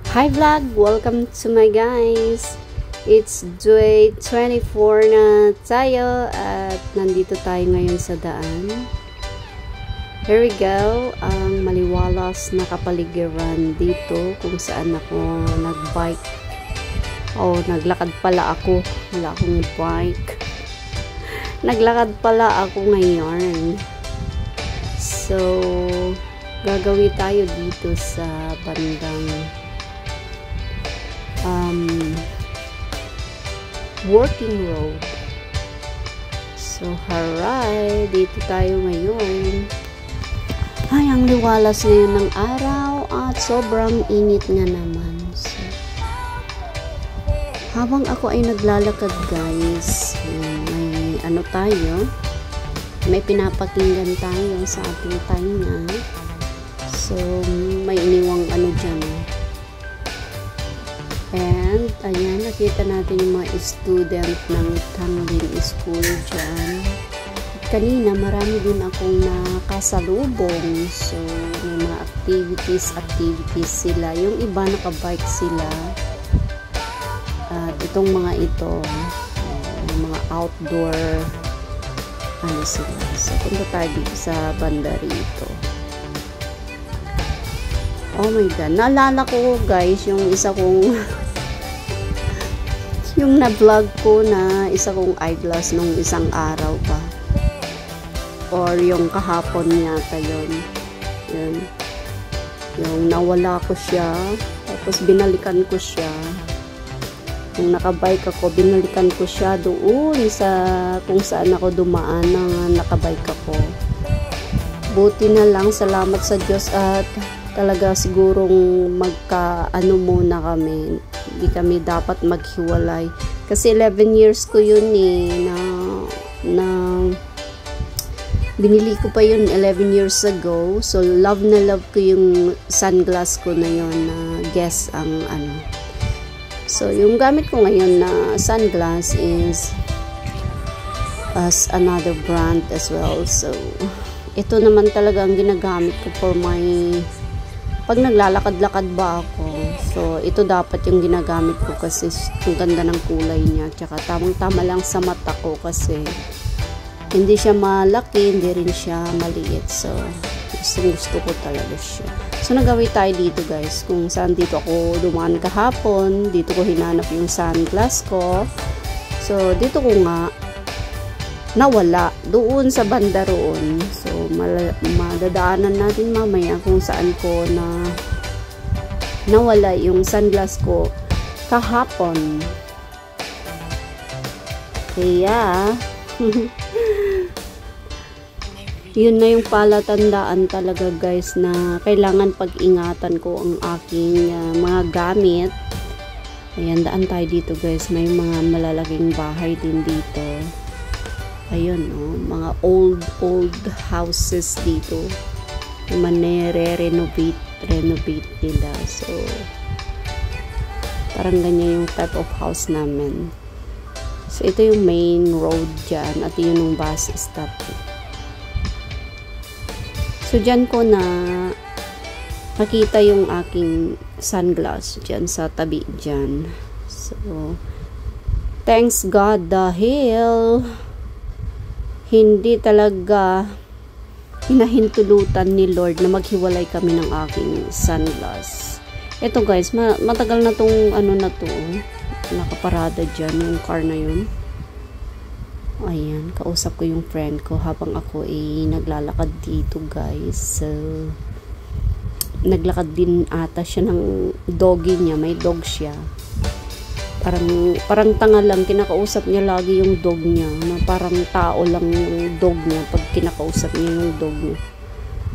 Hi vlog! Welcome to my guys! It's day 24 na tayo at nandito tayo ngayon sa daan. Here we go, ang maliwalas na kapaligiran dito kung saan ako nagbike. Naglakad pala ako. Wala akong bike. Naglakad pala ako ngayon. So, gagawin tayo dito sa bandang working road. So, haray, dito tayo ngayon. Ay, ang liwalas ngayon ng araw at sobrang init nga naman. So, habang ako ay naglalakad guys, may ano tayo, may pinapakinggan tayo sa ating tainga. So, may iniwang ano dyan. And, ayan, nakita natin yung mga student ng Tanglin School dyan. At kanina, marami din akong nakasalubong. So, may mga activities sila. Yung iba, nakabike sila. At itong mga ito, yung mga outdoor, ano sila. So, punta tayo dito sa banda rito. Oh my God. Naalala ko guys, yung isa kong yung na-vlog ko na isa kong eyeglass nung isang araw pa. Or yung kahapon yata yun. Yun. Yung nawala ko siya. Tapos binalikan ko siya. Yung nakabike ako, binalikan ko siya doon sa kung saan ako dumaan na nakabike ako. Buti na lang, salamat sa Diyos at talaga sigurong magka-ano muna kami. Hindi kami dapat maghiwalay. Kasi 11 years ko yun na binili ko pa yun 11 years ago. So, love na love ko yung sunglass ko na yun na Guess ang ano. So, yung gamit ko ngayon na sunglass is as another brand as well. So, ito naman talaga ang ginagamit ko for my pag naglalakad-lakad ba ako. So, ito dapat yung ginagamit ko kasi ang ganda ng kulay niya. Tsaka tamang-tama lang sa mata ko kasi hindi siya malaki, hindi rin siya maliit. So, gusto ko talaga siya. So, nagawin tayo dito guys. Kung saan dito ako dumaan kahapon, dito ko hinanap yung sunglass ko. So, dito ko nga nawala doon sa banda roon. So, madadaanan natin mamaya kung saan ko nawala yung sunglass ko kahapon. Kaya, yun na yung palatandaan talaga guys na kailangan pag-ingatan ko ang aking mga gamit. Ayan, daan tayo dito guys. May mga malalaking bahay din dito. Ayun, mga old houses dito. Renovate nila. So, parang ganyan yung type of house namin. So, ito yung main road dyan. At yun yung bus stop. So, dyan ko na makita yung aking sunglass dyan sa tabi dyan. So, thanks God dahil hindi talaga hinahintulutan ni Lord na maghiwalay kami ng aking sunglass. Ito guys, matagal na tong ano na to. Nakaparada dyan yung car na yun. Ayan, kausap ko yung friend ko habang ako naglalakad dito guys. So, naglakad din ata siya ng doggy niya. May dog siya. Parang tanga lang, kinakausap niya lagi yung dog niya, na parang tao lang yung dog niya pag kinakausap niya yung dog niya.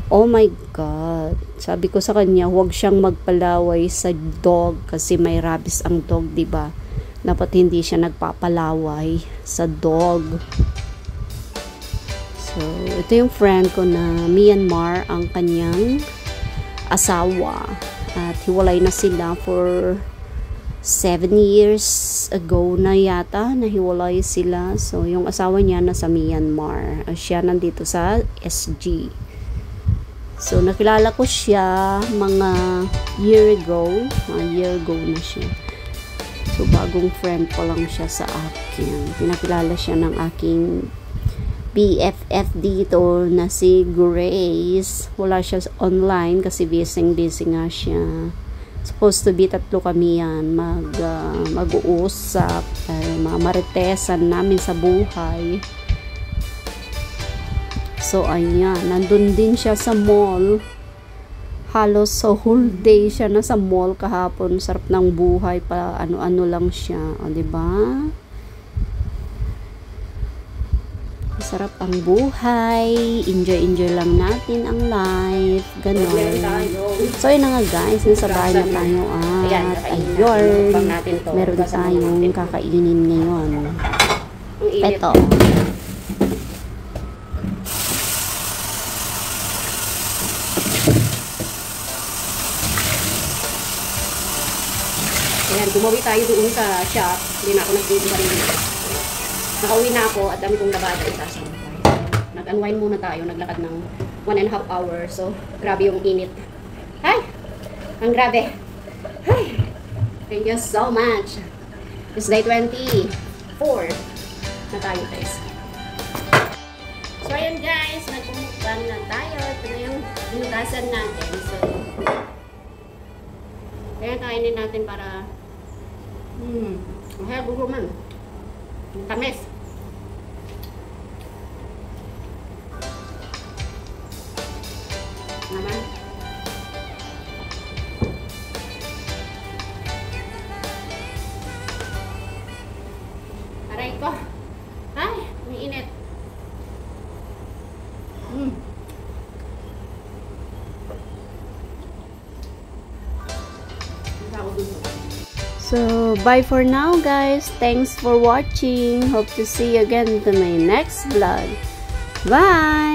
Oh my God, sabi ko sa kanya huwag siyang magpalaway sa dog kasi may rabies ang dog, diba? Dapat hindi siya nagpapalaway sa dog. So, ito yung friend ko na Myanmar ang kanyang asawa at hiwalay na sila for 7 years ago na yata, nahiwalay sila. So, yung asawa niya nasa Myanmar. Siya nandito sa SG. So, nakilala ko siya mga year ago na siya. So, bagong friend pa lang siya sa akin. Pinakilala siya ng aking BFF dito na si Grace. Wala siya online kasi busy nga siya. Supposed to be 3 kami yan mag-uusap, maritesan namin sa buhay. So ayan, nandun din siya sa mall. Halos sa whole day siya na sa mall kahapon. Sarap ng buhay pa, ano-ano lang siya, o diba? Sarap ang buhay. Enjoy lang natin ang life. Ganon. So, yun na nga guys. Nasa bahay na tayo at ayun. Meron tayong kakainin ngayon. Ito. Ayan, gumawi tayo doon sa shop. Hindi na ako nag-deliver rin. Nakauwi na ako at dami kong labada itaas. Nag-unwind muna tayo, naglakad ng 1.5 hours. So, grabe yung init. Ay! Ang grabe. Ay! Thank you so much. It's day 24 na tayo guys. So, ayan guys, nagpumukbang na tayo. Ito na yung inutasan natin. So, kaya kainin natin para mahal gulo man. Tamis. Naman. Aray ko. Ay, may init. So, bye for now guys. Thanks for watching. Hope to see you again to my next vlog. Bye!